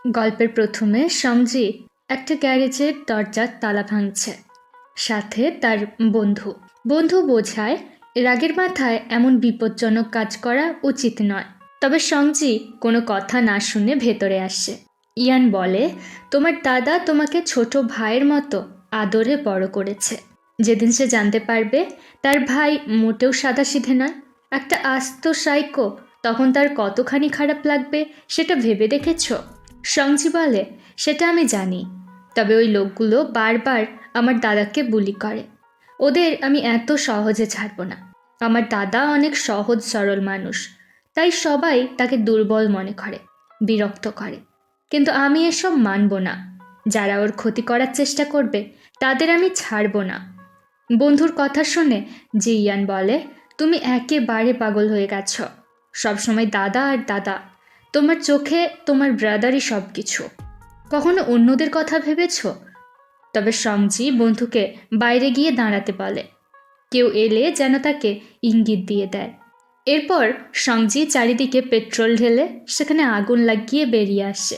গল্পের প্রথমে সঞ্জি একটা গ্যারেজের দরজার তালা ভাঙছে, সাথে তার বন্ধু বন্ধু বোঝায় রাগের মাথায় এমন বিপজ্জনক কাজ করা উচিত নয়। তবে সঞ্জি কোনো কথা না শুনে ভেতরে আসে। ইয়ান বলে, তোমার দাদা তোমাকে ছোট ভাইয়ের মতো আদরে বড় করেছে। যেদিন সে জানতে পারবে তার ভাই মোটেও সাদাসিধে নয়, একটা আস্ত সাইকো, তখন তার কতখানি খারাপ লাগবে সেটা ভেবে দেখেছো? সঞ্জি বলে, সেটা আমি জানি, তবে ওই লোকগুলো বারবার আমার দাদাকে বুলি করে। ওদের আমি এত সহজে ছাড়ব না। আমার দাদা অনেক সহজ সরল মানুষ, তাই সবাই তাকে দুর্বল মনে করে, বিরক্ত করে। কিন্তু আমি এসব মানব না। যারা ওর ক্ষতি করার চেষ্টা করবে তাদের আমি ছাড়ব না। বন্ধুর কথা শুনে জিয়ান বলে, তুমি একেবারে পাগল হয়ে গেছ। সবসময় দাদা আর দাদা, তোমার চোখে তোমার ব্রাদারই সব কিছু। কখনো অন্যদের কথা ভেবেছ? তবে সঞ্জি বন্ধুকে বাইরে গিয়ে দাঁড়াতে বলে, কেউ এলে যেন তাকে ইঙ্গিত দিয়ে দেয়। এরপর সঞ্জি চারিদিকে পেট্রোল ঢেলে সেখানে আগুন লাগিয়ে বেরিয়ে আসে।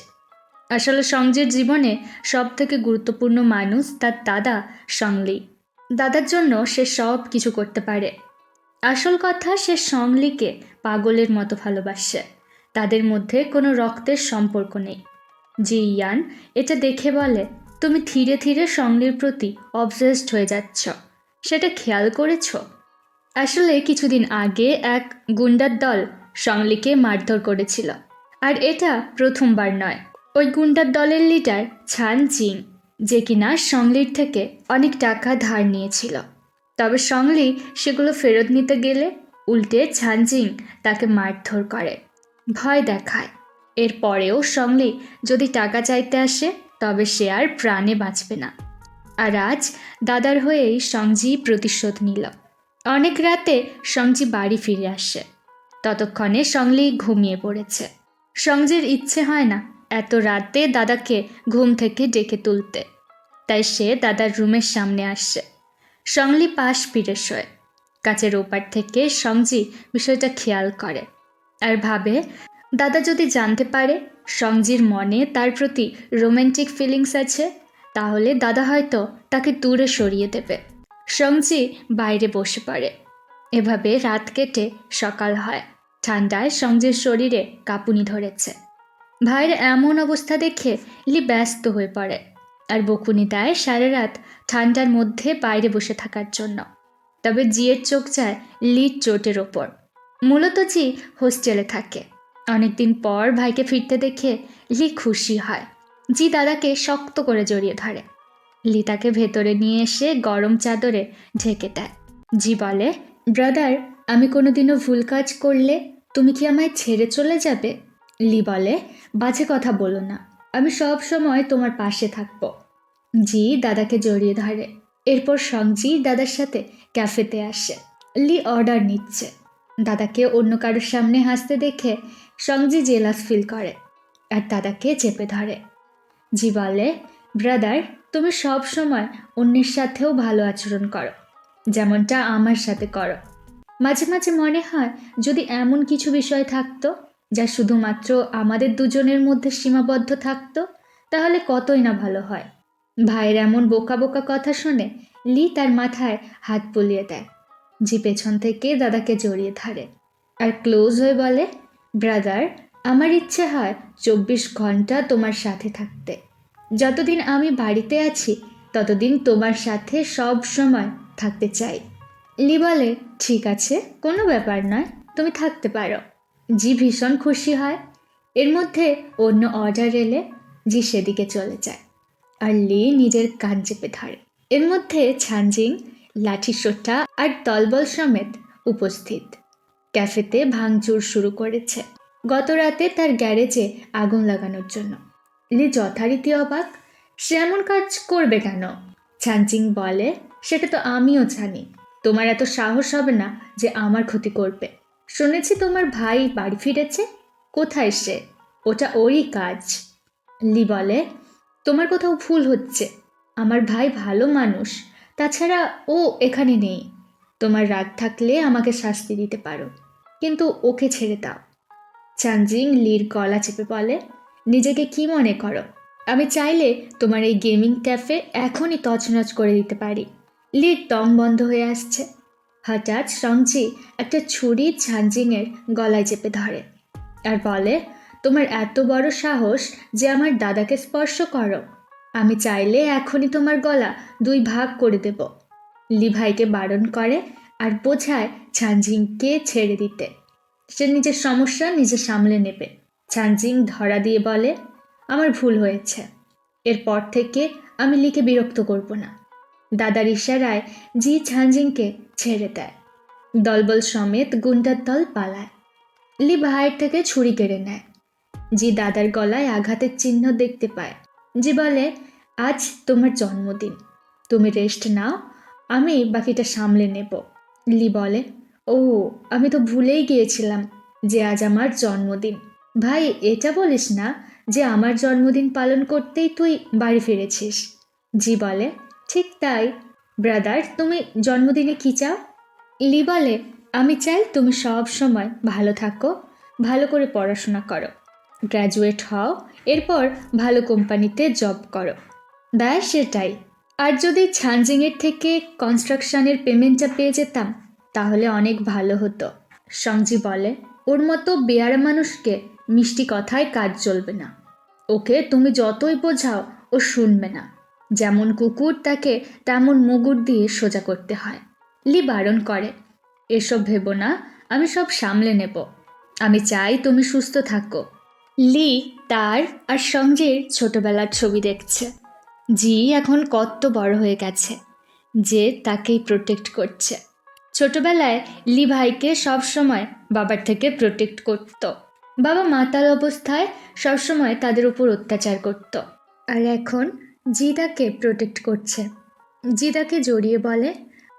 আসলে সঞ্জির জীবনে সব থেকে গুরুত্বপূর্ণ মানুষ তার দাদা সংলি। দাদার জন্য সে সব কিছু করতে পারে। আসল কথা, সে সংলিকে পাগলের মতো ভালোবাসে। তাদের মধ্যে কোনো রক্তের সম্পর্ক নেই। জি ইয়ান এটা দেখে বলে, তুমি ধীরে ধীরে সংলির প্রতি অবসেসড হয়ে যাচ্ছ, সেটা খেয়াল করেছ? আসলে কিছুদিন আগে এক গুন্ডার দল সংলিকে মারধর করেছিল, আর এটা প্রথমবার নয়। ওই গুন্ডার দলের লিডার ছান জিং, যে কিনা সংলির থেকে অনেক টাকা ধার নিয়েছিল। তবে সংলি সেগুলো ফেরত নিতে গেলে উল্টে ছানজিং তাকে মারধর করে, ভয় দেখায়। এরপরেও সংলি যদি টাকা চাইতে আসে তবে সে আর প্রাণে বাঁচবে না। আর আজ দাদার হয়েই সংজি প্রতিশোধ নিল। অনেক রাতে সংজি বাড়ি ফিরে আসে। ততক্ষণে সংলি ঘুমিয়ে পড়েছে। সংজির ইচ্ছে হয় না এত রাতে দাদাকে ঘুম থেকে ডেকে তুলতে, তাই সে দাদার রুমের সামনে আসে। সংলি পাশ ফিরে শোয়। কাচের ওপার থেকে সংজি বিষয়টা খেয়াল করে আর ভাবে, দাদা যদি জানতে পারে সংজির মনে তার প্রতি রোম্যান্টিক ফিলিংস আছে, তাহলে দাদা হয়তো তাকে দূরে সরিয়ে দেবে। সংজি বাইরে বসে পড়ে। এভাবে রাত কেটে সকাল হয়। ঠান্ডায় সংজির শরীরে কাঁপুনি ধরেছে। ভাইয়ের এমন অবস্থা দেখে লি ব্যস্ত হয়ে পড়ে আর বকুনি দেয় সারা রাত ঠান্ডার মধ্যে বাইরে বসে থাকার জন্য। তবে জিয়ের চোখ যায় লির চোটের ওপর। মূলত জি হোস্টেলে থাকে। অনেকদিন পর ভাইকে ফিরতে দেখে লি খুশি হয়। জি দাদাকে শক্ত করে জড়িয়ে ধরে। লি তাকে ভেতরে নিয়ে এসে গরম চাদরে ঢেকে দেয়। জি বলে, ব্রাদার, আমি কোনোদিনও ভুল কাজ করলে তুমি কি আমায় ছেড়ে চলে যাবে? লি বলে, বাজে কথা বলো না, আমি সব সময় তোমার পাশে থাকবো। জি দাদাকে জড়িয়ে ধরে। এরপর সংজি দাদার সাথে ক্যাফেতে আসে। লি অর্ডার নিচ্ছে। দাদাকে অন্য কারোর সামনে হাসতে দেখে সংজি জেলাস ফিল করে আর দাদাকে চেপে ধরে। জি বলে, ব্রাদার, তুমি সব সময় অন্যের সাথেও ভালো আচরণ করো, যেমনটা আমার সাথে করো। মাঝে মাঝে মনে হয় যদি এমন কিছু বিষয় থাকতো যা শুধুমাত্র আমাদের দুজনের মধ্যে সীমাবদ্ধ থাকতো, তাহলে কতই না ভালো হয়। ভাইয়ের এমন বোকা বোকা কথা শুনে লি তার মাথায় হাত বুলিয়ে দেয়। জি পেছন থেকে দাদাকে জড়িয়ে ধরে আর ক্লোজ হয়ে বলে, ব্রাদার, আমার ইচ্ছে হয় 24 ঘন্টা তোমার সাথে থাকতে। যতদিন আমি বাড়িতে আছি ততদিন তোমার সাথে সব সময় থাকতে চাই। লি বলে, ঠিক আছে, কোনো ব্যাপার নয়, তুমি থাকতে পারো। জি ভীষণ খুশি হয়। এর মধ্যে অন্য অর্ডার এলে জি সেদিকে চলে যায় আর লি নিজের কান চেপে ধরে। এর মধ্যে ছানজিং লাঠি সোঁটা আর দলবল সমেত উপস্থিত। ক্যাফেতে ভাঙচুর শুরু করেছে গত রাতে তার গ্যারেজে আগুন লাগানোর জন্য। লি যথারীতি অবাক। সে এমন কাজ করবে কেন? ছানজিং বলে, সেটা তো আমিও জানি। তোমার এত সাহস হবে না যে আমার ক্ষতি করবে। শুনেছি তোমার ভাই বাড়ি ফিরেছে। কোথায় সে? ওটা ওরই কাজ। লি বলে, তোমার কোথাও ভুল হচ্ছে। আমার ভাই ভালো মানুষ, তাছাড়া ও এখানে নেই। তোমার রাগ থাকলে আমাকে শাস্তি দিতে পারো, কিন্তু ওকে ছেড়ে দাও। চানজিং লির গলা চেপে বলে, নিজেকে কি মনে করো? আমি চাইলে তোমার এই গেমিং ক্যাফে এখনই তছনছ করে দিতে পারি। লির দম বন্ধ হয়ে আসছে। হঠাৎ সঞ্জি একটা ছুরি ঝানজিংয়ের গলায় চেপে ধরে আর বলে, তোমার এত বড় সাহস যে আমার দাদাকে স্পর্শ করো? আমি চাইলে এখনই তোমার গলা 2 ভাগ করে দেব। লি ভাইকে বারণ করে আর বোঝায় ঝানজিংকে ছেড়ে দিতে। সে নিজের সমস্যা নিজে সামলে নেবে। ঝানজিং ধরা দিয়ে বলে, আমার ভুল হয়েছে। এরপর থেকে আমি লিকে বিরক্ত করব না। দাদার ইশারায় জি ঝানজিংকে ছেড়ে দেয়। দলবল সমেত গুন্ডার দল পালায়। লি ভাইয়ের থেকে ছুরি কেড়ে নেয়। জি দাদার গলায় আঘাতের চিহ্ন দেখতে পায়। জি বলে, আজ তোমার জন্মদিন, তুমি রেস্ট নাও, আমি বাকিটা সামলে নেব। লি বলে, ও, আমি তো ভুলেই গিয়েছিলাম যে আজ আমার জন্মদিন। ভাই, এটা বলিস না যে আমার জন্মদিন পালন করতেই তুই বাড়ি ফিরেছিস। জি বলে, ঠিক তাই। ব্রাদার, তুমি জন্মদিনে কি চাও? লি বলে, আমি চাই তুমি সব সময় ভালো থাকো, ভালো করে পড়াশোনা করো, গ্র্যাজুয়েট হও, এরপর ভালো কোম্পানিতে জব করো। ব্যাস সেটাই। আর যদি ঝানজিংয়ের থেকে কনস্ট্রাকশনের পেমেন্টটা পেয়ে যেতাম তাহলে অনেক ভালো হতো। সঞ্জি বলে, ওর মতো বেয়ারা মানুষকে মিষ্টি কথায় কাজ চলবে না। ওকে তুমি যতই বোঝাও ও শুনবে না। যেমন কুকুর তাকে তেমন মুগুর দিয়ে সোজা করতে হয়। লি বারণ করে, এসব ভেবো না, আমি সব সামলে নেব। আমি চাই তুমি সুস্থ থাকো। লি তার আর সঞ্জয়ের ছোটবেলার ছবি দেখছে। জি এখন কত বড় হয়ে গেছে, যে তাকেই প্রোটেক্ট করছে। ছোটবেলায় লি ভাইকে সবসময় বাবার থেকে প্রোটেক্ট করত। বাবা মাতাল অবস্থায় সবসময় তাদের উপর অত্যাচার করত। আর এখন জি তাকে প্রোটেক্ট করছে। জি তাকে জড়িয়ে বলে,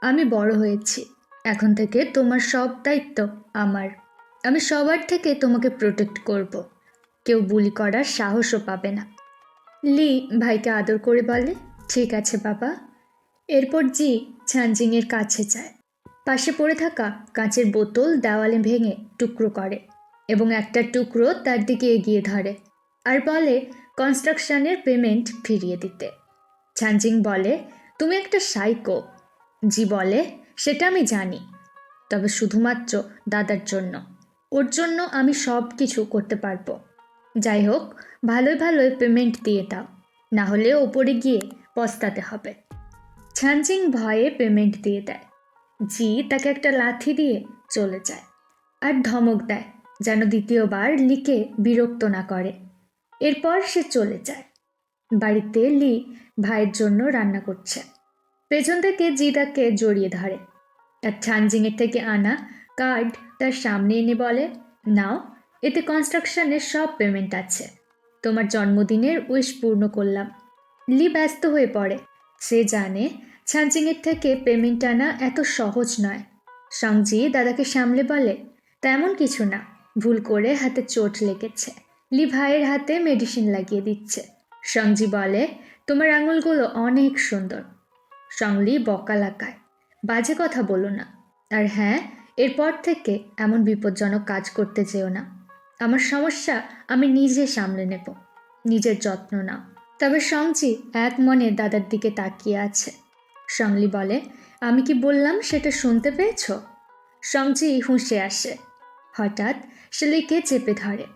আমি বড় হয়েছি, এখন থেকে তোমার সব দায়িত্ব আমার। আমি সবার থেকে তোমাকে প্রোটেক্ট করব। কেউ বুলি করার সাহসও পাবে না। লি ভাইকে আদর করে বলে, ঠিক আছে বাবা। এরপর জি ঝানজিংয়ের কাছে যায়। পাশে পড়ে থাকা কাঁচের বোতল দেওয়ালে ভেঙে টুকরো করে এবং একটা টুকরো তার দিকে এগিয়ে ধরে আর বলে কনস্ট্রাকশনের পেমেন্ট ফিরিয়ে দিতে। ঝানজিং বলে, তুমি একটা সাইকো। জি বলে, সেটা আমি জানি, তবে শুধুমাত্র দাদার জন্য। ওর জন্য আমি সব কিছু করতে পারবো। যাই হোক, ভালোই ভালোই পেমেন্ট দিয়ে দাও, না হলে ওপরে গিয়ে পস্তাতে হবে। ঝানজিং ভয়ে পেমেন্ট দিয়ে দেয়। জি তাকে একটা লাথি দিয়ে চলে যায় আর ধমক দেয় যেন দ্বিতীয়বার লিকে বিরক্ত না করে। এরপর সে চলে যায়। বাড়িতে লি ভাইয়ের জন্য রান্না করছে। পেছন থেকে জি তাকে জড়িয়ে ধরে আর ঝানজিংয়ের থেকে আনা কার্ড তার সামনে এনে বলে, নাও, এতে কনস্ট্রাকশনের সব পেমেন্ট আছে। তোমার জন্মদিনের উইশ পূর্ণ করলাম। লি ব্যস্ত হয়ে পড়ে। সে জানে ঝানজিংয়ের থেকে পেমেন্ট আনা এত সহজ নয়। সঞ্জি দাদাকে সামলে বলে, তেমন কিছু না, ভুল করে হাতে চোট লেগেছে। লি ভাইয়ের হাতে মেডিসিন লাগিয়ে দিচ্ছে। সঞ্জি বলে, তোমার আঙুলগুলো অনেক সুন্দর। সংলি বকা লাগায়, বাজে কথা বলো না। আর হ্যাঁ, এরপর থেকে এমন বিপজ্জনক কাজ করতে যেও না। আমার সমস্যা আমি নিজে সামলে নেব, নিজের যত্ন নাও। তবে সঞ্জি এক মনে দাদার দিকে তাকিয়ে আছে। সংলি বলে, আমি কি বললাম সেটা শুনতে পেয়েছ? সঞ্জি হুঁশে আসে। হঠাৎ সে লিকে চেপে ধরে।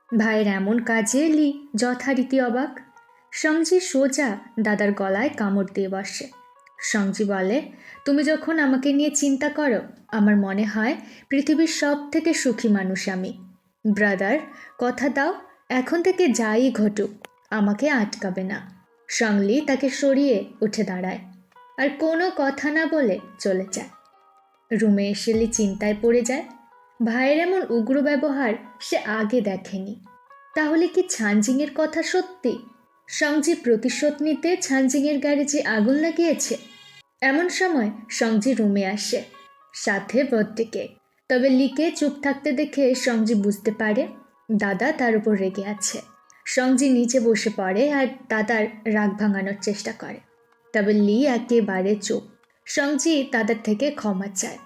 ভাইয়ের এমন কাজে লি যথারীতি অবাক। সঞ্জি সোজা দাদার গলায় কামড় দিয়ে বসে। সঞ্জি বলে, তুমি যখন আমাকে নিয়ে চিন্তা করো আমার মনে হয় পৃথিবীর সব থেকে সুখী মানুষ আমি। ব্রাদার, কথা দাও, এখন থেকে যাই ঘটুক আমাকে আটকাবে না। সংলি তাকে সরিয়ে উঠে দাঁড়ায় আর কোনো কথা না বলে চলে যায়। রুমে এসে লি চিন্তায় পড়ে যায়। ভাইয়ের এমন উগ্র ব্যবহার সে আগে দেখেনি। তাহলে কি ঝানজিংয়ের কথা সত্যি? সংজি প্রতিশোধ নিতে ঝানজিংয়ের গ্যারেজে আগুন লাগিয়েছে? এমন সময় সংজি রুমে আসে, সাথে বার্থডে কেক। তবে লিকে চুপ থাকতে দেখে সংজি বুঝতে পারে দাদা তার উপর রেগে আছে। সংজি নিচে বসে পড়ে আর দাদার রাগ ভাঙানোর চেষ্টা করে। তবে লি একেবারে চুপ। সংজি দাদার থেকে ক্ষমা চায়।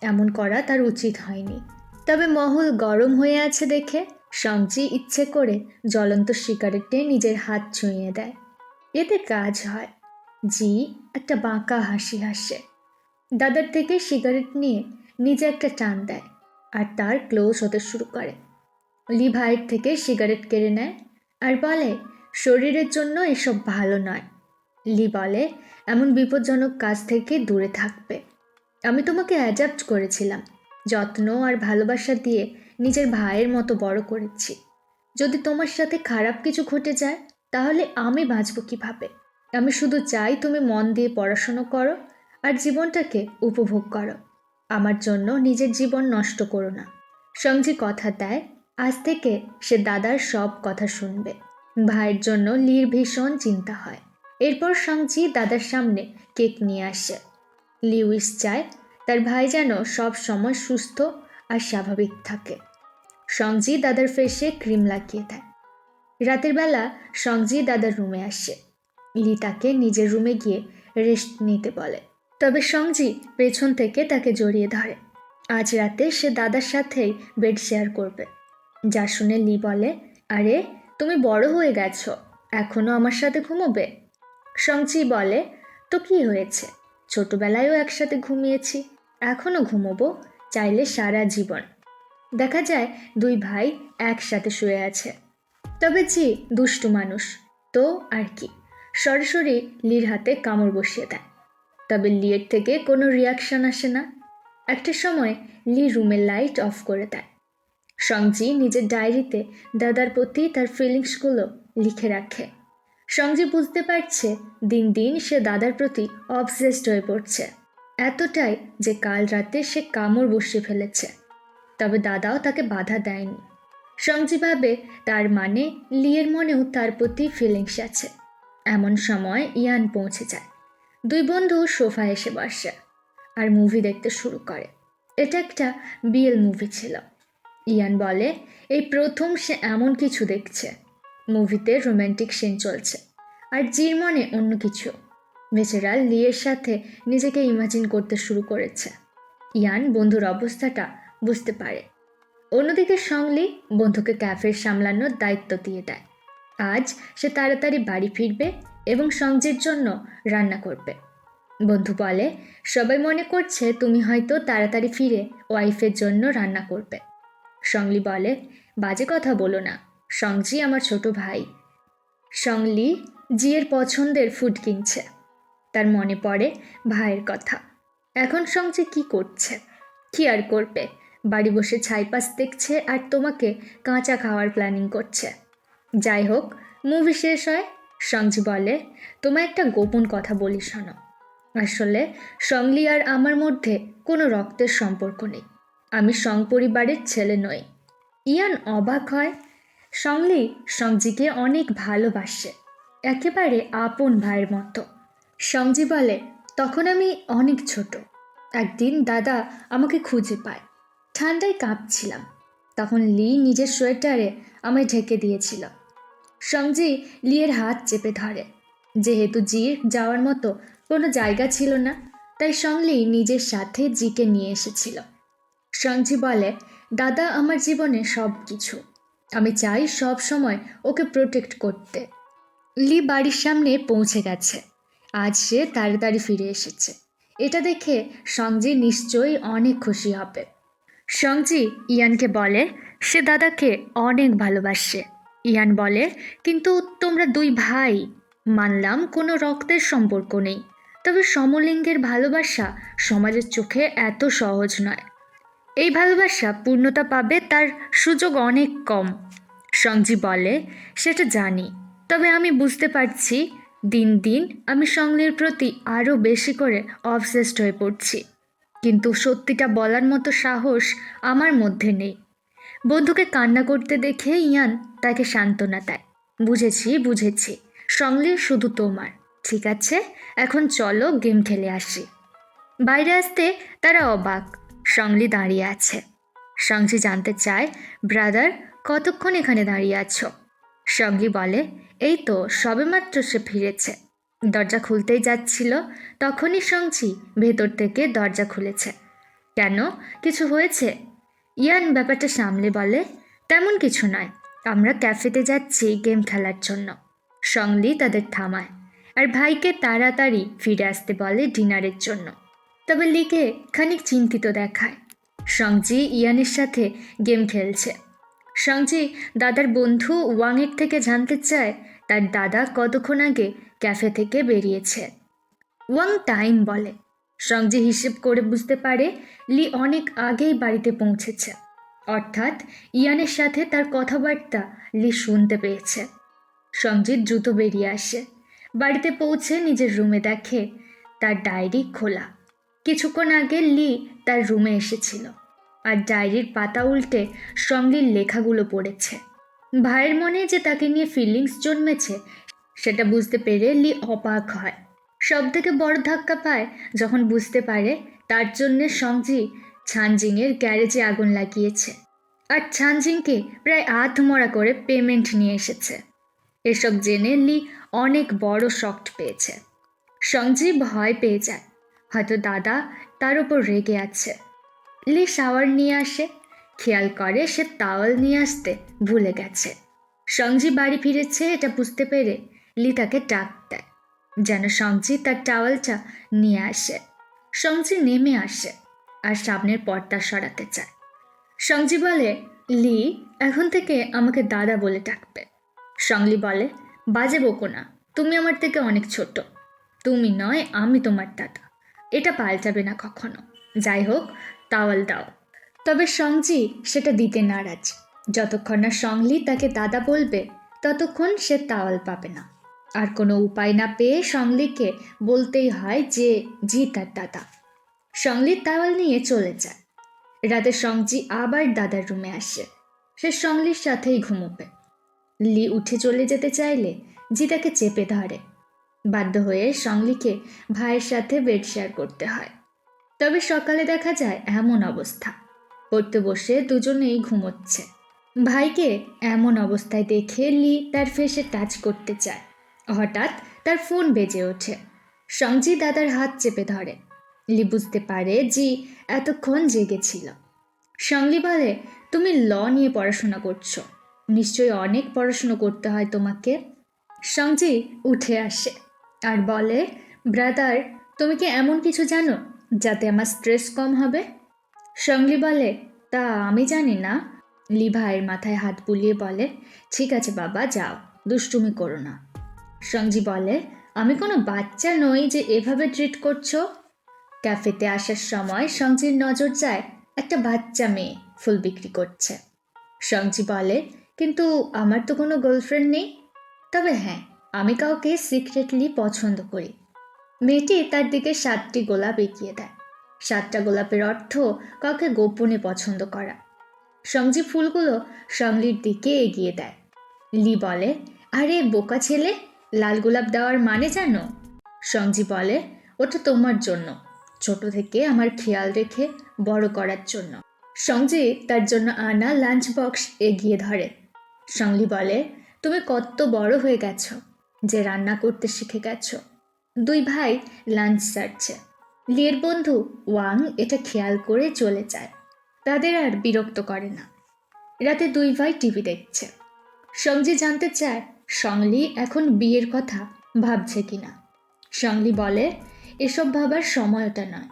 এমন করা তার উচিত হয়নি। তবে মহল গরম হয়ে আছে দেখে সঞ্জি ইচ্ছে করে জ্বলন্ত সিগারেটে নিজের হাত ছুঁয়ে দেয়। এতে কাজ হয়। জি একটা বাঁকা হাসি হাসে। দাদার থেকে সিগারেট নিয়ে নিজে একটা টান দেয় আর তার ক্লোজ হতে শুরু করে। লি ভাইয়ের থেকে সিগারেট কেড়ে নেয় আর বলে, শরীরের জন্য এসব ভালো নয়। লি বলে, এমন বিপজ্জনক কাজ থেকে দূরে থাকবে। আমি তোমাকে অ্যাডাপ্ট করেছিলাম, যত্ন আর ভালোবাসা দিয়ে নিজের ভাইয়ের মতো বড় করেছি। যদি তোমার সাথে খারাপ কিছু ঘটে যায় তাহলে আমি বাঁচব কিভাবে? আমি শুধু চাই তুমি মন দিয়ে পড়াশুনো করো আর জীবনটাকে উপভোগ করো। আমার জন্য নিজের জীবন নষ্ট করো না। সঞ্জি কথা দেয়, আজ থেকে সে দাদার সব কথা শুনবে। ভাইয়ের জন্য লির ভীষণ চিন্তা হয়। এরপর সঞ্জি দাদার সামনে কেক নিয়ে আসে। লি উইশ চায় তার ভাই যেন সব সময় সুস্থ আর স্বাভাবিক থাকে। সঞ্জি দাদার ফেসে ক্রিম লাগিয়ে দেয়। রাতের বেলা সঞ্জি দাদার রুমে আসে। লি তাকে নিজের রুমে গিয়ে রেস্ট নিতে বলে, তবে সঞ্জি পেছন থেকে তাকে জড়িয়ে ধরে। আজ রাতে সে দাদার সাথেই বেড শেয়ার করবে। যা শুনে লি বলে, আরে তুমি বড় হয়ে গেছো, এখনো আমার সাথে ঘুমোবে? সঞ্জি বলে, তো কি হয়েছে, ছোটবেলায়ও একসাথে ঘুমিয়েছি, এখনো ঘুমোবো, চাইলে সারা জীবন। দেখা যায় দুই ভাই একসাথে শুয়ে আছে। তবে জি দুষ্টু মানুষ, তো আর কি, সরাসরি লির হাতে কামড় বসিয়ে দেয়। তবে লিয়ের থেকে কোনো রিয়াকশন আসে না। একটা সময় লি রুমের লাইট অফ করে দেয়। সঞ্জি নিজের ডায়েরিতে দাদার প্রতি তার ফিলিংসগুলো লিখে রাখে। সঞ্জি বুঝতে পারছে দিন দিন সে দাদার প্রতি অবসেসড হয়ে পড়ছে, এতটাই যে কাল রাতে সে কামড় বসিয়ে ফেলেছে। তবে দাদাও তাকে বাধা দেয়নি। সঞ্জি ভাবে তার মানে লিয়ের মনেও তার প্রতি ফিলিংস আছে। এমন সময় ইয়ান পৌঁছে যায়। দুই বন্ধু সোফায় এসে বসে আর মুভি দেখতে শুরু করে। এটা একটা বিএল মুভি ছিল। ইয়ান বলে, এই প্রথম সে এমন কিছু দেখছে। মুভিতে রোম্যান্টিক সিন চলছে আর জির মনে অন্য কিছু। বেচারা লিয়ের সাথে নিজেকে ইমাজিন করতে শুরু করেছে। ইয়ান বন্ধুর অবস্থাটা বুঝতে পারে। অন্যদিকে সংলি বন্ধুকে ক্যাফে সামলানোর দায়িত্ব দিয়ে দেয়। আজ সে তাড়াতাড়ি বাড়ি ফিরবে এবং সংজির জন্য রান্না করবে। বন্ধু বলে, সবাই মনে করছে তুমি হয়তো তাড়াতাড়ি ফিরে ওয়াইফের জন্য রান্না করবে। সংলি বলে, বাজে কথা বলো না, সংজি আমার ছোট ভাই। সংলি জিয়ের পছন্দের ফুড কিনছে। তার মনে পড়ে ভাইয়ের কথা। এখন সংজি কি করছে? কি আর করবে, বাড়ি বসে ছাইপাস দেখছে আর তোমাকে কাঁচা খাওয়ার প্ল্যানিং করছে। যাই হোক, মুভি শেষ হয়। সংজি বলে, তোমায় একটা গোপন কথা বলি শোনো। আসলে সংলি আর আমার মধ্যে কোনো রক্তের সম্পর্ক নেই। আমি সং পরিবারের ছেলে নই। ইয়ান অবাক হয়। সংলি সংজিকে অনেক ভালোবাসে, একেবারে আপন ভাইয়ের মতো। সংজি বলে, তখন আমি অনেক ছোট। একদিন দাদা আমাকে খুঁজে পায়। ঠান্ডায় কাঁপছিলাম। তখন লি নিজের সোয়েটারে আমায় ঢেকে দিয়েছিল। সংজি লিয়ের হাত চেপে ধরে। যেহেতু জির যাওয়ার মতো কোনো জায়গা ছিল না, তাই সংলি নিজের সাথে জিকে নিয়ে এসেছিল। সংজি বলে, দাদা আমার জীবনে সব কিছু। আমি চাই সব সময় ওকে প্রোটেক্ট করতে। লি বাড়ির সামনে পৌঁছে গেছে। আজ সে তাড়াতাড়ি ফিরে এসেছে। এটা দেখে সংজি নিশ্চয়ই অনেক খুশি হবে। সংজি ইয়ানকে বলে, সে দাদাকে অনেক ভালোবাসে। ইয়ান বলে, কিন্তু তোমরা দুই ভাই। মানলাম কোনো রক্তের সম্পর্ক নেই, তবে সমলিঙ্গের ভালোবাসা সমাজের চোখে এত সহজ নয়। এই ভালোবাসা পূর্ণতা পাবে তার সুযোগ অনেক কম। সংজি বলে, সেটা জানি, তবে আমি বুঝতে পারছি দিন দিন আমি সংলির প্রতি আরও বেশি করে অবসেসড হয়ে পড়ছি। কিন্তু সত্যিটা বলার মতো সাহস আমার মধ্যে নেই। বন্ধুকে কান্না করতে দেখে ইয়ান তাকে সান্ত্বনা দেয়। বুঝেছি, সংলি শুধু তোমার। ঠিক আছে, এখন চলো গেম খেলে আসি। বাইরে আসতে তারা অবাক। সংলি দাঁড়িয়ে আছে। সংজি জানতে চায়, ব্রাদার কতক্ষণ এখানে দাঁড়িয়ে আছো? সংলি বলে, এই তো সবেমাত্র সে ফিরেছে। দরজা খুলতেই যাচ্ছিল, তখনই সংজি ভেতর থেকে দরজা খুলেছে। কেন, কিছু হয়েছে? ইয়ান ব্যাপারটা সামলে বলে, তেমন কিছু নয়, আমরা ক্যাফেতে যাচ্ছি গেম খেলার জন্য। সঙ্গলি তাদের থামায় আর ভাইকে তাড়াতাড়ি ফিরে আসতে বলে ডিনারের জন্য। তবে লিকে খানিক চিন্তিত দেখায়। সঞ্জি ইয়ানের সাথে গেম খেলছে। সঞ্জি দাদার বন্ধু ওয়াংয়ের থেকে জানতে চায় তার দাদা কতক্ষণ আগে ক্যাফে থেকে বেরিয়েছে। ওয়াং টাইম বলে। সঞ্জি হিসেব করে বুঝতে পারে লি অনেক আগেই বাড়িতে পৌঁছেছে, অর্থাৎ ইয়ানের সাথে তার কথাবার্তা লি শুনতে পেয়েছে। সঞ্জিত দ্রুত বেরিয়ে আসে। বাড়িতে পৌঁছে নিজের রুমে দেখে তার ডায়েরি খোলা। কিছুক্ষণ আগে লি তার রুমে এসেছিল আর ডায়েরির পাতা উল্টে সঙ্গীর লেখাগুলো পড়েছে। ভাইয়ের মনে যে তাকে নিয়ে ফিলিংস জন্মেছে সেটা বুঝতে পেরে লি অবাক হয়। সব থেকে বড় ধাক্কা পায় যখন বুঝতে পারে তার জন্যে সঞ্জি ছানজিংয়ের গ্যারেজে আগুন লাগিয়েছে আর ছানজিংকে প্রায় আধমরা করে পেমেন্ট নিয়ে এসেছে। এসব জেনে লি অনেক বড় শক পেয়েছে। সঞ্জি ভয় পেয়ে যায়, হয়তো দাদা তার উপর রেগে আছে। লি শাওয়ার নিয়ে আসে, খেয়াল করে সে টাওয়াল নিয়ে আসতে ভুলে গেছে। সঞ্জি বাড়ি ফিরেছে এটা বুঝতে পেরে লি তাকে ডাক দেয় যেন সঞ্জি তার টাওয়ালটা নিয়ে আসে। সঞ্জি নেমে আসে আর সামনের পর্দা সরাতে চায়। সঞ্জি বলে, লি এখন থেকে আমাকে দাদা বলে ডাকবে। সঙ্গলি বলে, বাজে বকো না, তুমি আমার থেকে অনেক ছোট। তুমি নয়, আমি তোমার দাদা, এটা পাল্টাবে না কখনো। যাই হোক, টাওয়াল দাও। তবে সঞ্জি সেটা দিতে নারাজ। যতক্ষণ না সঙ্গলি তাকে দাদা বলবে ততক্ষণ সে টাওয়াল পাবে না। আর কোনো উপায় না পেয়ে সঙ্গলিকে বলতেই হয় যে জি তার দাদা। সঙ্গলি টাওয়াল নিয়ে চলে যায়। রাতে সঞ্জি আবার দাদার রুমে আসে। সে সঙ্গলির সাথেই ঘুমোবে। লি উঠে চলে যেতে চাইলে জি তাকে চেপে ধরে। বাধ্য হয়ে সঙ্গলিকে ভাইয়ের সাথে বেড শেয়ার করতে হয়। তবে সকালে দেখা যায় এমন অবস্থা, পড়তে বসে দুজনেই ঘুমোচ্ছে। ভাইকে এমন অবস্থায় দেখে লি তার ফেসে টাচ করতে চায়। হঠাৎ তার ফোন বেজে ওঠে। সঞ্জি দাদার হাত চেপে ধরে। লি বুঝতে পারে জি এতক্ষণ জেগেছিল। সঙ্গলি বলে, তুমি ল নিয়ে পড়াশোনা করছো, নিশ্চয়ই অনেক পড়াশুনো করতে হয় তোমাকে। সঞ্জি উঠে আসে আর বলে, ব্রাদার, তুমি কি এমন কিছু জানো যাতে আমার স্ট্রেস কম হবে? সঙ্গলি বলে, তা আমি জানি না। লি ভাইয়ের মাথায় হাত বুলিয়ে বলে, ঠিক আছে বাবা, যাও, দুষ্টুমি করো না। সঞ্জি বলে, আমি কোনো বাচ্চা নই যে এভাবে ট্রিট করছো। ক্যাফেতে আসার সময় সঞ্জির নজর যায় একটা বাচ্চা মেয়ে ফুল বিক্রি করছে। সঞ্জি বলে, কিন্তু আমার তো কোনো গার্লফ্রেন্ড নেই। তবে হ্যাঁ, আমি কাউকে সিক্রেটলি পছন্দ করি। মেয়েটি তার দিকে 7টি গোলাপ এগিয়ে দেয়। 7টা গোলাপের অর্থ কাউকে গোপনে পছন্দ করা। সঞ্জি ফুলগুলো সঙ্গলির দিকে এগিয়ে দেয়। লি বলে, আরে বোকা ছেলে, লাল গোলাপ দেওয়ার মানে জানো? সঞ্জি বলে, ওটা তোমার জন্য, ছোট থেকে আমার খেয়াল রেখে বড় করার জন্য। সঞ্জি তার জন্য আনা লাঞ্চ বক্স এগিয়ে ধরে। সঙ্গলি বলে, তুমি কত বড় হয়ে গেছো যে রান্না করতে শিখে গেছো। দুই ভাই লাঞ্চ সারছে। লিয়ের বন্ধু ওয়াং এটা খেয়াল করে চলে যায়। তাদের আর বিরক্ত করে না। রাতে দুই ভাই টিভি দেখছে। সঞ্জি জানতে চায় সঙ্গলি এখন বিয়ের কথা ভাবছে কিনা। সঙ্গলি বলে, এসব ভাবার সময়টা নয়।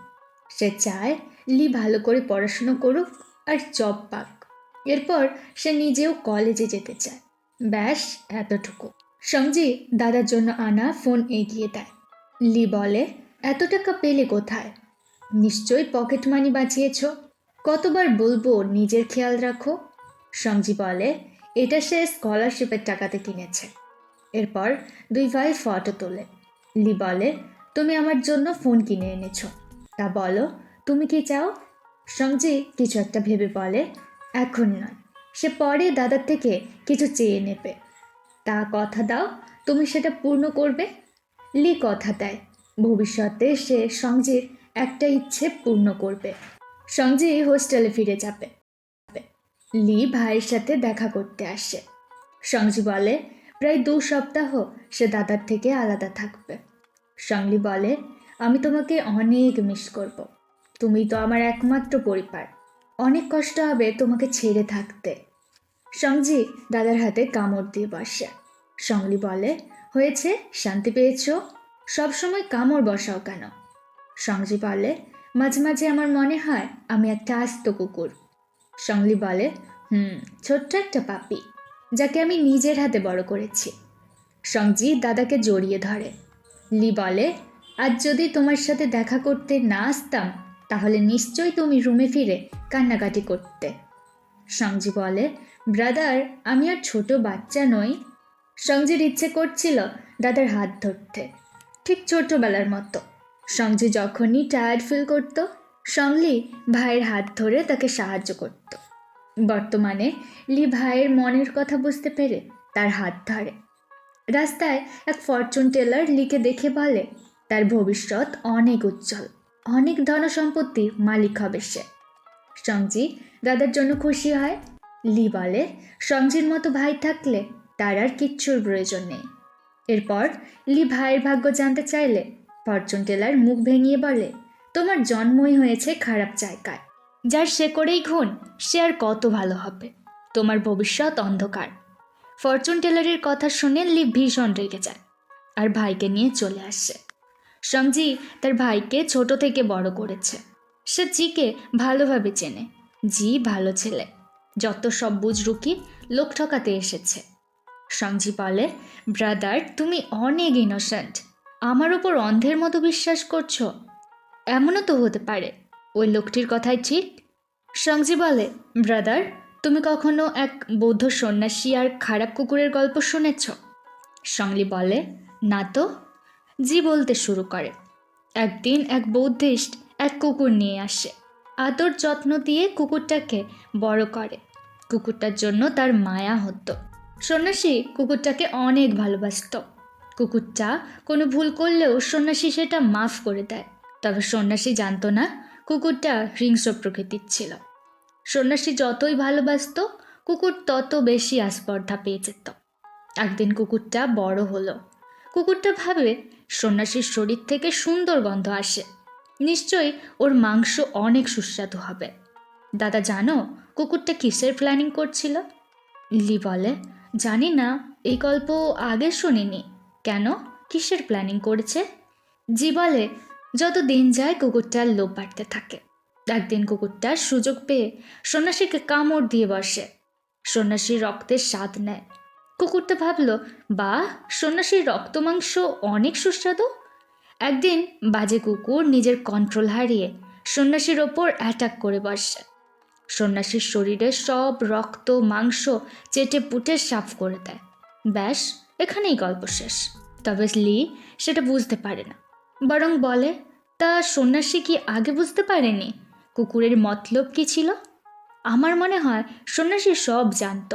সে চায় লি ভালো করে পড়াশুনো করুক আর জব পাক। এরপর সে নিজেও কলেজে যেতে চায়। ব্যাস এতটুকু। সঞ্জি দাদার জন্য আনা ফোন এগিয়ে দেয়। লি বলে, এত টাকা পেলে কোথায়? নিশ্চয়ই পকেট মানি বাঁচিয়েছ। কতবার বলবো নিজের খেয়াল রাখো। সঞ্জি বলে, এটা সে স্কলারশিপের টাকাতে কিনেছে। এরপর দুই ভাই ফটো তোলে। লি বলে, তুমি আমার জন্য ফোন কিনে এনেছ, তা বলো তুমি কি চাও? সঞ্জি কিছু একটা ভেবে বলে, এখন নয়, সে পরে দাদার থেকে কিছু চেয়ে নেবে। তা কথা দাও তুমি সেটা পূর্ণ করবে। লি কথা দেয় ভবিষ্যতে সে সঞ্জির একটা ইচ্ছে পূর্ণ করবে। সঞ্জি হোস্টেলে ফিরে যাবে। লি ভাইয়ের সাথে দেখা করতে আসে। সঞ্জি বলে, প্রায় 2 সপ্তাহ সে দাদার থেকে আলাদা থাকবে। সঙ্গলি বলে, আমি তোমাকে অনেক মিস করব। তুমি তো আমার একমাত্র পরিবার। অনেক কষ্ট হবে তোমাকে ছেড়ে থাকতে। সঙ্গজি দাদার হাতে কামড় দিয়ে বসে। সঙ্গলি বলে, হয়েছে, শান্তি পেয়েছ? সবসময় কামড় বসাও কেন? সঙ্গজি বলে, মাঝে মাঝে আমার মনে হয় আমি একটা আস্ত কুকুর। সঙ্গলি বলে, ছোট্ট একটা পাপি, যাকে আমি নিজের হাতে বড় করেছি। সঙ্গজি দাদাকে জড়িয়ে ধরে। লি বলে, আজ যদি তোমার সাথে দেখা করতে না আসতাম তাহলে নিশ্চয়ই তুমি রুমে ফিরে কান্নাকাটি করতে। সঙ্গজি বলে, ব্রাদার, আমি আর ছোট বাচ্চা নই। সঙ্গজির ইচ্ছে করছিল দাদার হাত ধরতে, ঠিক ছোটবেলার মতো। সঙ্গজি যখনই টায়ার্ড ফিল করত, সঙ্গলি ভাইয়ের হাত ধরে তাকে সাহায্য করত। বর্তমানে লি ভাইয়ের মনের কথা বুঝতে পেরে তার হাত ধরে। রাস্তায় এক ফরচুন টেলার লিকে দেখে বলে, তার ভবিষ্যৎ অনেক উজ্জ্বল, অনেক ধনসম্পত্তির মালিক হবে সে। সঙ্গজি দাদার জন্য খুশি হয়। লি বলে, সঙ্গজির মতো ভাই থাকলে তার আর কিচ্ছুর প্রয়োজন নেই। এরপর লি ভাইয়ের ভাগ্য জানতে চাইলে ফরচুন টেলার মুখ ভেঙিয়ে বলে, তোমার জন্মই হয়েছে খারাপ জায়গায়, যার সে করেই খুন সে আর কত ভালো হবে, তোমার ভবিষ্যৎ অন্ধকার। ফরচুন টেলারের কথা শুনে লি ভীষণ রেগে যায় আর ভাইকে নিয়ে চলে আসে। সঙ্গজি তার ভাইকে ছোট থেকে বড় করেছে। সে জিকে ভালোভাবে চেনে। জি ভালো ছেলে, যত সব বুঝ রুকি লোক ঠকাতে এসেছে। সঙ্গজি বলে, ব্রাদার, তুমি অনেক ইনোসেন্ট, আমার ওপর অন্ধের মতো বিশ্বাস করছো। এমনও তো হতে পারে ওই লোকটির কথাই ঠিক। সঙ্গজি বলে, ব্রাদার, তুমি কখনো এক বৌদ্ধ সন্ন্যাসী আর খারাপ কুকুরের গল্প শুনেছ? সঙ্গলি বলে, না তো। জি বলতে শুরু করে, একদিন এক বৌদ্ধিস্ট এক কুকুর নিয়ে আসে, আদর যত্ন দিয়ে কুকুরটাকে বড় করে। কুকুরটার জন্য তার মায়া হতো। সন্ন্যাসী কুকুরটাকে অনেক ভালোবাসত। কুকুরটা কোনো ভুল করলেও সন্ন্যাসী সেটা মাফ করে দেয়। তবে সন্ন্যাসী জানতো না কুকুরটা হিংস্র প্রকৃতির ছিল। সন্ন্যাসী যতই ভালোবাসত, কুকুর তত বেশি আস্পর্ধা পেয়ে যেত। একদিন কুকুরটা বড় হলো। কুকুরটা ভাবে সন্ন্যাসীর শরীর থেকে সুন্দর গন্ধ আসে, নিশ্চয়ই ওর মাংস অনেক সুস্বাদু হবে। দাদা জানো কুকুরটা কিসের প্ল্যানিং করছিল? লি বলে, জানি না, এই গল্প আগে শুনিনি। কেন, কিসের প্ল্যানিং করেছে? জি বলে, যত দিন যায় কুকুরটার লোভ বাড়তে থাকে। একদিন কুকুরটা সুযোগ পেয়ে সন্ন্যাসীকে কামড় দিয়ে বসে। সন্ন্যাসীর রক্তের স্বাদ নেয়। কুকুরটা ভাবল, বাহ, সন্ন্যাসীর রক্ত মাংস অনেক সুস্বাদু। একদিন বাজে কুকুর নিজের কন্ট্রোল হারিয়ে সন্ন্যাসীর ওপর অ্যাটাক করে বসে। সন্ন্যাসীর শরীরে সব রক্ত মাংস চেটে পুটে সাফ করে দেয়। ব্যাস, এখানেই গল্প শেষ। তবে লি সেটা বুঝতে পারে না, বরং বলে, তা সন্ন্যাসী কি আগে বুঝতে পারেনি কুকুরের মতলব কি ছিল? আমার মনে হয় সন্ন্যাসী সব জানত,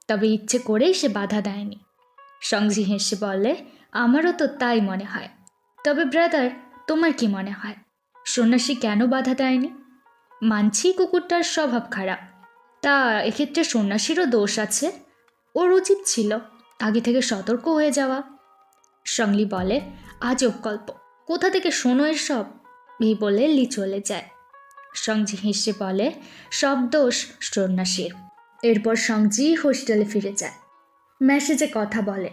তবে ইচ্ছে করেই সে বাধা দেয়নি। সঙ্গজি হেসে বলে, আমারও তো তাই মনে হয়। তবে ব্রাদার, তোমার কি মনে হয় সন্ন্যাসী কেন বাধা দেয়নি? মানছি কুকুরটার স্বভাব খারাপ, তা এক্ষেত্রে সন্ন্যাসীরও দোষ আছে। ওর উচিত ছিল আগে থেকে সতর্ক হয়ে যাওয়া। সঙ্গলি বলে, আজব গল্প, কোথা থেকে শোনো এসব? এই বলে লি চলে যায়। সঙ্গজি হেসে বলে, সব দোষ সন্ন্যাসীর। এরপর সঙ্গজি হোস্টেলে ফিরে যায়। মেসেজে কথা বলে।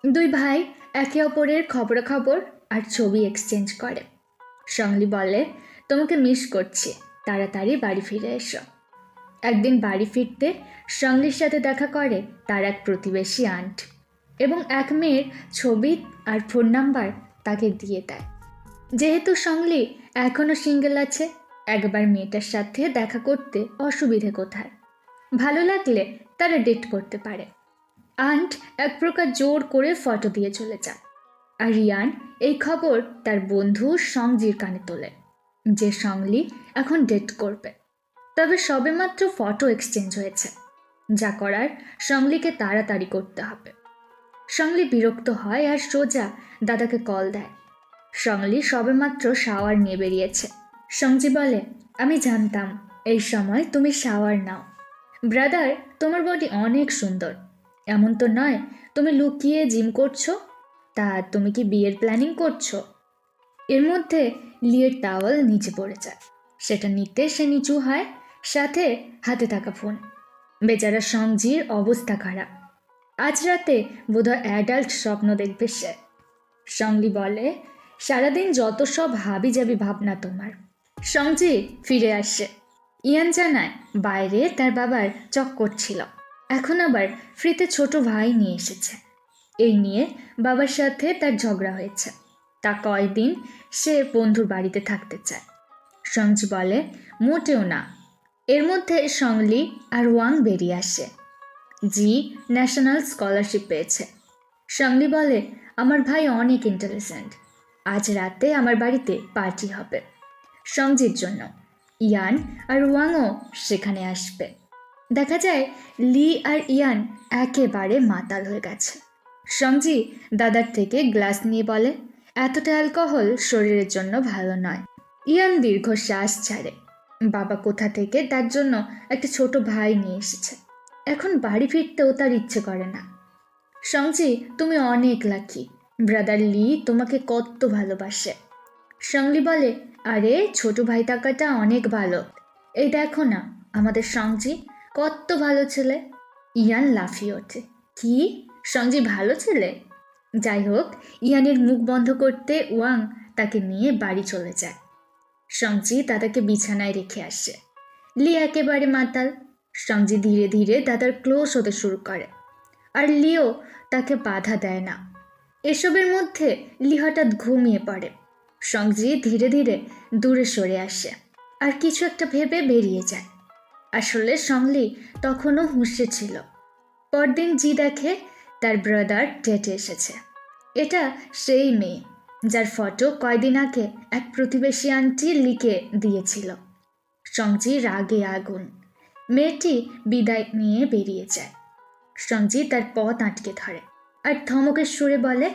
দুই ভাই একে অপরের খবরাখবর আর ছবি এক্সচেঞ্জ করে। সঙ্গলি বলে, তোমাকে মিস করছি, তাড়াতাড়ি বাড়ি ফিরে এসো। একদিন বাড়ি ফিরতে সঙ্গলির সাথে দেখা করে তার এক প্রতিবেশী আন্ট, এবং এক মেয়ের ছবি আর ফোন নাম্বার তাকে দিয়ে দেয়। যেহেতু সঙ্গলি এখনও সিঙ্গেল আছে, একবার মেয়েটার সাথে দেখা করতে অসুবিধে কোথায়? ভালো লাগলে তারা ডেট করতে পারে। আন্ট এক প্রকার জোর করে ফটো দিয়ে চলে যায়, আর রিয়ান এই খবর তার বন্ধু সঙ্গজির কানে তোলে যে সঙ্গলি এখন ডেট করবে। তবে সবেমাত্র ফটো এক্সচেঞ্জ হয়েছে, যা করার সঙ্গলিকে তাড়াতাড়ি করতে হবে। সঙ্গলি বিরক্ত হয় আর সোজা দাদাকে কল দেয়। সঙ্গলি সবেমাত্র শাওয়ার নিয়ে বেরিয়েছে। সঙ্গজি বলে, আমি জানতাম এই সময় তুমি শাওয়ার নাও। ব্রাদার, তোমার বডি অনেক সুন্দর, এমন তো নয় তুমি লুকিয়ে জিম করছো। তা তুমি কি বিয়ের প্ল্যানিং করছো? এর মধ্যে লিয়ের টাওয়াল নিচে পড়ে যায়। সেটা নিতে সে নিচু হয়, সাথে হাতে থাকা ফোন। বেচারা সংজির অবস্থা খারাপ। আজ রাতে বোধহয় অ্যাডাল্ট স্বপ্ন দেখবে সে। সংলি বলে, সারাদিন যত সব হাবিজাবি ভাবনা তোমার। সংজি ফিরে আসে। ইয়ান জানায় বাইরে তার বাবার চক্কর ছিল, এখন আবার ফ্রিতে ছোট ভাই নিয়ে এসেছে। এই নিয়ে বাবার সাথে তার ঝগড়া হয়েছে। তা কয়দিন সে বন্ধুর বাড়িতে থাকতে চায়। সংজি বলে, মোটেও না। এর মধ্যে সংলি আর ওয়াং বেরিয়ে আসে। জি ন্যাশনাল স্কলারশিপ পেয়েছে। সংলি বলে, আমার ভাই অনেক ইন্টেলিজেন্ট, আজ রাতে আমার বাড়িতে পার্টি হবে সংজির জন্য। ইয়ান আর ওয়াংও সেখানে আসবে। দেখা যায় লি আর ইয়ান একেবারে মাতাল হয়ে গেছে। সংজি দাদার থেকে গ্লাস নিয়ে বলে, এতটা অ্যালকোহল শরীরের জন্য ভালো নয়। ইয়ান দীর্ঘশ্বাস ছাড়ে। বাবা কোথা থেকে তার জন্য একটা ছোট ভাই নিয়ে এসেছে, এখন বাড়ি ফিরতেও তার ইচ্ছে করে না। সংজি, তুমি অনেক লাকি, ব্রাদার লি তোমাকে কত ভালোবাসে। সংলি বলে, আরে ছোট ভাই থাকাটা অনেক ভালো। এই দেখো না আমাদের সংজি কত ভালো ছেলে। ইয়ান লাফিয়ে ওঠে, কি সংজি ভালো ছেলে? যাই হোক, ইয়ানের মুখ বন্ধ করতে ওয়াং তাকে নিয়ে বাড়ি চলে যায়। সংজি দাদাকে বিছানায় রেখে আসে। লি একেবারে মাতাল। সংজি ধীরে ধীরে দাদার ক্লোজ হতে শুরু করে, আর লিও তাকে বাধা দেয় না। এসবের মধ্যে লি হঠাৎ ঘুমিয়ে পড়ে। সংজি ধীরে ধীরে দূরে সরে আসে আর কিছু একটা ভেবে বেরিয়ে যায়। আসলে সংলি তখনও হুঁশে ছিল। পরদিন জি দেখে তার ব্রাদার ডেটে এসেছে। এটা সেই মেয়ে যার ফটো কয়দিন আগে এক প্রতিবেশী আন্টি লিখে দিয়েছিল। সংজি রাগে আগুন। মেয়েটি বিদায় নিয়ে বেরিয়ে যায়। সংজি তার পথ আটকে ধরে আর ধমকের সুরে বলে,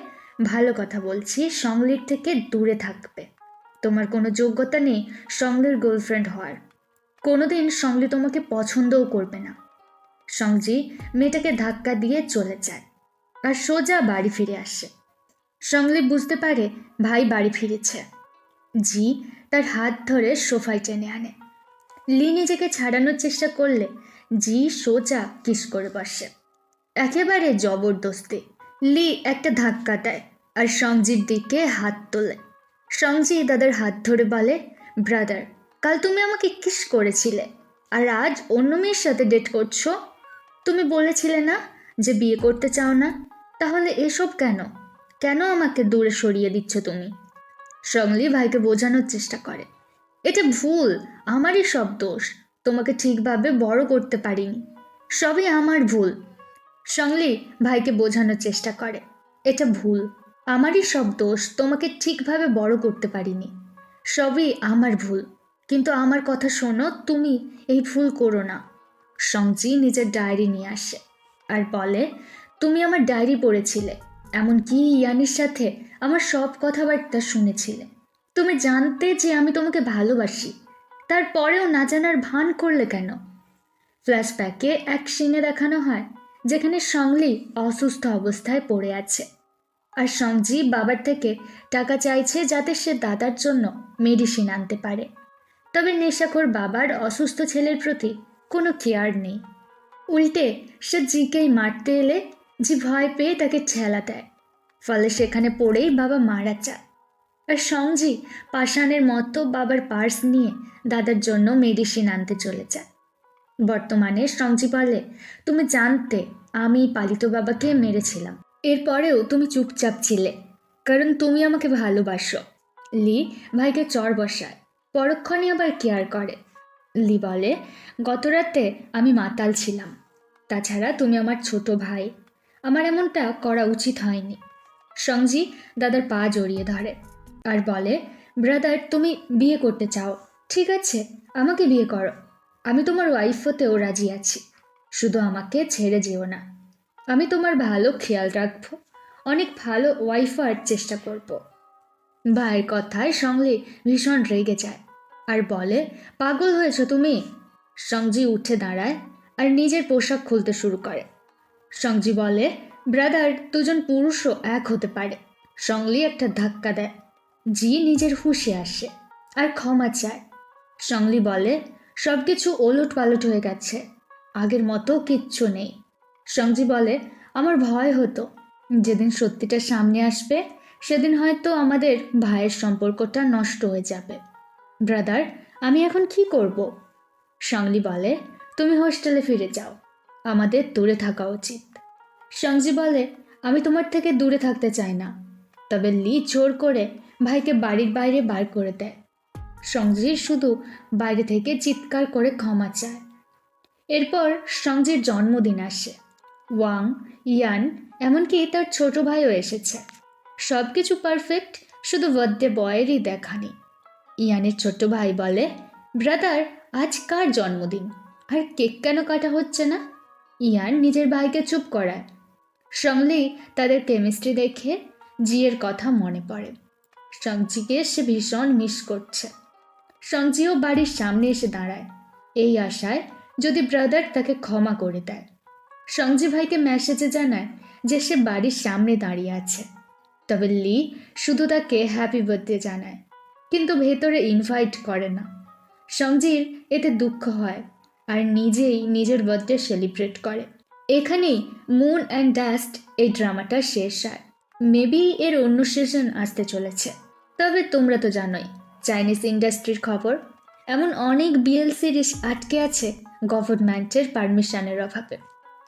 ভালো কথা বলছি, সংলির থেকে দূরে থাকবে। তোমার কোনো যোগ্যতা নেই সংলির গার্লফ্রেন্ড হওয়ার। কোনোদিন সংলি তোমাকে পছন্দও করবে না। সংজি মেয়েটাকে ধাক্কা দিয়ে চলে যায় আর সোজা বাড়ি ফিরে আসে। সংলি বুঝতে পারে ভাই বাড়ি ফিরেছে। জি তার হাত ধরে সোফায় টেনে আনে। লি নিজেকে ছাড়ানোর চেষ্টা করলে জি সোজা কিস করে বসে, একেবারে জবরদস্তি। লি একটা ধাক্কা দেয় আর সংজির দিকে হাত তোলে। সংজি দাদার হাত ধরে বলে, ব্রাদার, কাল তুমি আমাকে কিস করেছিলে আর আজ অন্য মেয়ের সাথে ডেট করছো। তুমি বলেছিলে না যে বিয়ে করতে চাও না, তাহলে এসব কেন? কেন আমাকে দূরে সরিয়ে দিচ্ছ তুমি? সংলি ভাইকে বোঝানোর চেষ্টা করে, এটা ভুল, আমারই সব দোষ, তোমাকে ঠিকভাবে বড় করতে পারিনি, সবই আমার ভুল। সংলি ভাইকে বোঝানোর চেষ্টা করে, এটা ভুল, আমারই সব দোষ, তোমাকে ঠিকভাবে বড় করতে পারিনি, সবই আমার ভুল, কিন্তু আমার কথা শোনো, তুমি এই ভুল করো না। সংজি নিজের ডায়েরি নিয়ে আসে আর বলে, তুমি আমার ডায়েরি পড়েছিলে, এমনকি ইয়ানির সাথে আমার সব কথাবার্তা শুনেছিলে। তুমি জানতে যে আমি তোমাকে ভালোবাসি, তারপরেও না জানার ভান করলে কেন? ফ্ল্যাশব্যাকে এক সিনে দেখানো হয় যেখানে সংলি অসুস্থ অবস্থায় পড়ে আছে আর সংজি বাবার থেকে টাকা চাইছে যাতে সে দাদার জন্য মেডিসিন আনতে পারে। তবে নেশাখোর বাবার অসুস্থ ছেলের প্রতি কোনো কেয়ার নেই। উল্টে সে জিকেই মারতে এলে জি ভয় পেয়ে তাকে ঠেলা দেয়, ফলে সেখানে পড়েই বাবা মারা যায়। আর সংজি পাষাণের মতো বাবার পার্স নিয়ে দাদার জন্য মেডিসিন আনতে চলে যায়। বর্তমানে সংজি বলে, তুমি জানতে আমি পালিত বাবাকে মেরেছিলাম, এরপরেও তুমি চুপচাপ ছিলে কারণ তুমি আমাকে ভালোবাসো। লি ভাইকে চর বসায়, পরক্ষণে আবার কেয়ার করে। লি বলে, গত রাতে আমি মাতাল ছিলাম, তাছাড়া তুমি আমার ছোট ভাই, আমার এমনটা করা উচিত হয়নি। সংজি দাদার পা জড়িয়ে ধরে আর বলে, ব্রাদার, তুমি বিয়ে করতে চাও, ঠিক আছে, আমাকে বিয়ে করো, আমি তোমার ওয়াইফ হতেও রাজি আছি, শুধু আমাকে ছেড়ে যেও না, আমি তোমার ভালো খেয়াল রাখবো, অনেক ভালো ওয়াইফ হওয়ার চেষ্টা করব। ভাইয়ের কথায় সংলি ভীষণ রেগে যায় আর বলে, পাগল হয়েছ তুমি? সংজি উঠে দাঁড়ায় আর নিজের পোশাক খুলতে শুরু করে। সংজি বলে, ব্রাদার, দুজন পুরুষও এক হতে পারে। সংলি একটা ধাক্কা দেয়। জি নিজের হুঁশে আসে আর ক্ষমা চায়। সংলি বলে, সব কিছু ওলট পালট হয়ে গেছে, আগের মতো কিচ্ছু নেই। সঞ্জি বলে, আমার ভয় হতো যেদিন সত্যিটা সামনে আসবে সেদিন হয়তো আমাদের ভাইয়ের সম্পর্কটা নষ্ট হয়ে যাবে। ব্রাদার, আমি এখন কি করব? সংলি বলে, তুমি হোস্টেলে ফিরে যাও, আমাদের দূরে থাকা উচিত। সঞ্জি বলে, আমি তোমার থেকে দূরে থাকতে চাই না। তবে লি জোর করে ভাইকে বাড়ির বাইরে বার করে দেয়। সঞ্জি শুধু বাইরে থেকে চিৎকার করে ক্ষমা চায়। এরপর সঞ্জির জন্মদিন আসে। ওয়াং, ইয়ান, এমনকি তার ছোট ভাইও এসেছে। সব কিছু পারফেক্ট, শুধু বার্থডে বয়েরই দেখা নেই। ইয়ানের ছোট ভাই বলে, ব্রাদার, আজ কার জন্মদিন আর কেক কেন কাটা হচ্ছে না? ইয়ান নিজের ভাইকে চুপ করায়। সংলি তাদের কেমিস্ট্রি দেখে জিয়ের কথা মনে পড়ে। সঞ্জিকে সে ভীষণ মিস করছে। সঞ্জিও বাড়ির সামনে এসে দাঁড়ায়, এই আশায় যদি ব্রাদার তাকে ক্ষমা করে দেয়। সঞ্জি ভাইকে মেসেজে জানায় যে সে বাড়ির সামনে দাঁড়িয়ে আছে। তবে লি শুধু তাকে হ্যাপি বার্থডে জানায়, কিন্তু ভেতরে ইনভাইট করে না। সঞ্জির এতে দুঃখ হয় আর নিজেই নিজের বার্থডে সেলিব্রেট করে। এখানেই মুন অ্যান্ড ডাস্ট এই ড্রামাটা শেষ হয়। মেবি এর অন্য সিজন আসতে চলেছে। তবে তোমরা তো জানোই চাইনিজ ইন্ডাস্ট্রির খবর, এমন অনেক বিএল সিরিজ আটকে আছে গভর্নমেন্টের পারমিশনের অভাবে।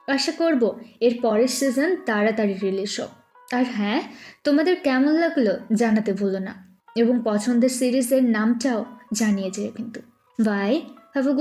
আশা করব এর পরের সিজন তাড়াতাড়ি রিলিজ হোক। আর হ্যাঁ, তোমাদের কেমন লাগলো জানাতে ভুলো না, এবং পছন্দের সিরিজের নামটাও জানিয়ে যেও কিন্তু। By, have a